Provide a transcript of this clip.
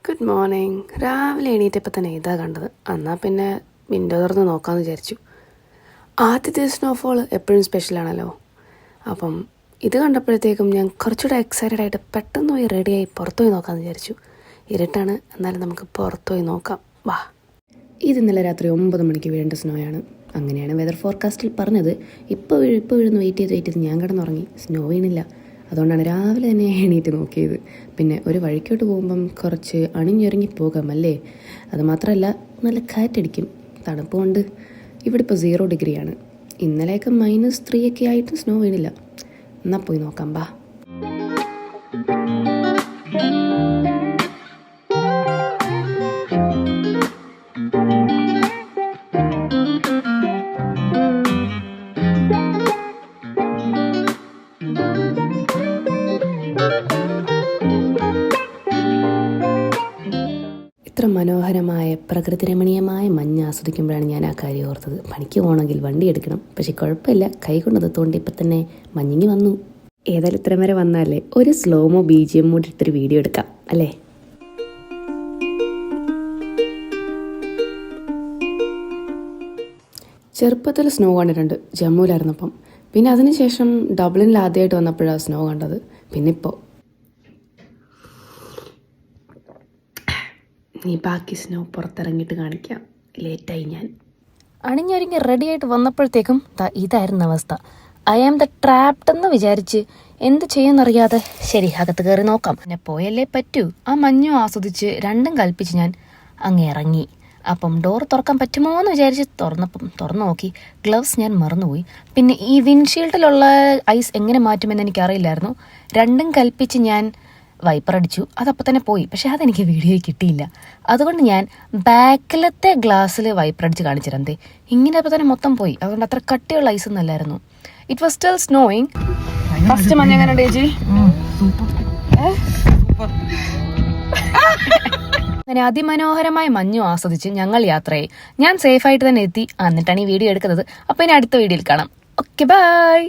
Good morning. രാവിലെ എണീറ്റപ്പോൾ തന്നെ ഇതാ കണ്ടത്. എന്നാൽ പിന്നെ വിൻഡോ തുറന്ന് നോക്കാമെന്ന് വിചാരിച്ചു. ആദ്യത്തെ സ്നോഫോൾ എപ്പോഴും സ്പെഷ്യലാണല്ലോ. അപ്പം ഇത് കണ്ടപ്പോഴത്തേക്കും ഞാൻ കുറച്ചുകൂടെ എക്സൈറ്റഡ് ആയിട്ട് പെട്ടെന്ന് പോയി റെഡിയായി പുറത്തു പോയി നോക്കാമെന്ന് വിചാരിച്ചു. ഇരുട്ടാണ്, എന്നാലും നമുക്ക് പുറത്തു പോയി നോക്കാം, വാ. ഇത് ഇന്നലെ രാത്രി 9 മണിക്ക് വീഴേണ്ട സ്നോയാണ്. അങ്ങനെയാണ് വെതർ ഫോർകാസ്റ്റിൽ പറഞ്ഞത്. ഇപ്പോൾ വീഴുന്നു വെയിറ്റ് ചെയ്ത് ഞാൻ കിടന്നുറങ്ങി. സ്നോ വീണില്ല. അതുകൊണ്ടാണ് രാവിലെ തന്നെ എണീറ്റ് നോക്കിയത്. പിന്നെ ഒരു വഴിക്കോട്ട് പോകുമ്പം കുറച്ച് അണിഞ്ഞൊരുങ്ങി പോകാം അല്ലേ. അതുമാത്രമല്ല നല്ല കാറ്റടിക്കും. തണുപ്പ് കൊണ്ട് ഇവിടെ ഇപ്പോൾ 0 ഡിഗ്രിയാണ്. ഇന്നലെയൊക്കെ -3 ഒക്കെ ആയിട്ടും സ്നോ വീണില്ല. എന്നാൽ പോയി നോക്കാം, ബാ. ഇത്ര മനോഹരമായ പ്രകൃതി രമണീയമായ മഞ്ഞ് ആസ്വദിക്കുമ്പോഴാണ് ഞാൻ ആ കാര്യം ഓർത്തത്. പണിക്ക് പോകണമെങ്കിൽ വണ്ടി എടുക്കണം, പക്ഷെ കുഴപ്പമില്ല, കൈകൊണ്ടത് തോണ്ടി ഇപ്പം തന്നെ മഞ്ഞിങ്ങി വന്നു. ഏതായാലും ഇത്രയും വരെ വന്നാലേ ഒരു സ്ലോമോ BGM കൂടി ഇട്ടൊരു വീഡിയോ എടുക്കാം അല്ലേ. ചെറുപ്പത്തിൽ സ്നോ കണ്ടിട്ടുണ്ട്, ജമ്മുവിലായിരുന്നപ്പം. പിന്നെ അതിനുശേഷം ഡബ്ലിനിൽ ആദ്യമായിട്ട് വന്നപ്പോഴാണ് സ്നോ കണ്ടത്. പിന്നെ ഇപ്പോൾ നീ ബാക്കി സ്നോ പുറത്തിറങ്ങിയിട്ട് കാണിക്കാം. ലേറ്റായി ഞാൻ. അണിഞ്ഞൊരുങ്ങി റെഡിയായിട്ട് വന്നപ്പോഴത്തേക്കും ഇതായിരുന്നു അവസ്ഥ. ഐ ആം ദ ട്രാപ്ഡ് എന്ന് വിചാരിച്ച് എന്ത് ചെയ്യുമെന്നറിയാതെ ശരി അകത്ത് കയറി നോക്കാം, പിന്നെ പോയല്ലേ പറ്റൂ. ആ മഞ്ഞും ആസ്വദിച്ച് രണ്ടും കൽപ്പിച്ച് ഞാൻ അങ്ങ് ഇറങ്ങി. അപ്പം ഡോർ തുറക്കാൻ പറ്റുമോ എന്ന് വിചാരിച്ച് തുറന്നു നോക്കി. ഗ്ലൗസ് ഞാൻ മറന്നുപോയി. പിന്നെ ഈ വിൻഷീൽഡിലുള്ള ഐസ് എങ്ങനെ മാറ്റുമെന്ന് എനിക്കറിയില്ലായിരുന്നു. രണ്ടും കൽപ്പിച്ച് ഞാൻ വൈപ്പർ അടിച്ചു. അതപ്പോൾ തന്നെ പോയി. പക്ഷെ അതെനിക്ക് വീഡിയോയിൽ കിട്ടിയില്ല. അതുകൊണ്ട് ഞാൻ ബാക്കിലത്തെ ഗ്ലാസ്സിൽ വൈപ്പർ അടിച്ച് കാണിച്ചിരുന്നേ. ഇങ്ങനെ അപ്പോൾ തന്നെ മൊത്തം പോയി. അതുകൊണ്ട് അത്ര കട്ടിയുള്ള ഐസ് ഒന്നും അല്ലായിരുന്നു. It was still snowing. First മഞ്ഞ എങ്ങനെ ചേച്ചി? അങ്ങനെ അതിമനോഹരമായ മഞ്ഞും ആസ്വദിച്ച് ഞങ്ങൾ യാത്രയായി. ഞാൻ സേഫായിട്ട് തന്നെ എത്തി. എന്നിട്ടാണ് ഈ വീഡിയോ എടുക്കുന്നത്. അപ്പോൾ ഇനി അടുത്ത വീഡിയോയിൽ കാണാം. Okay, by.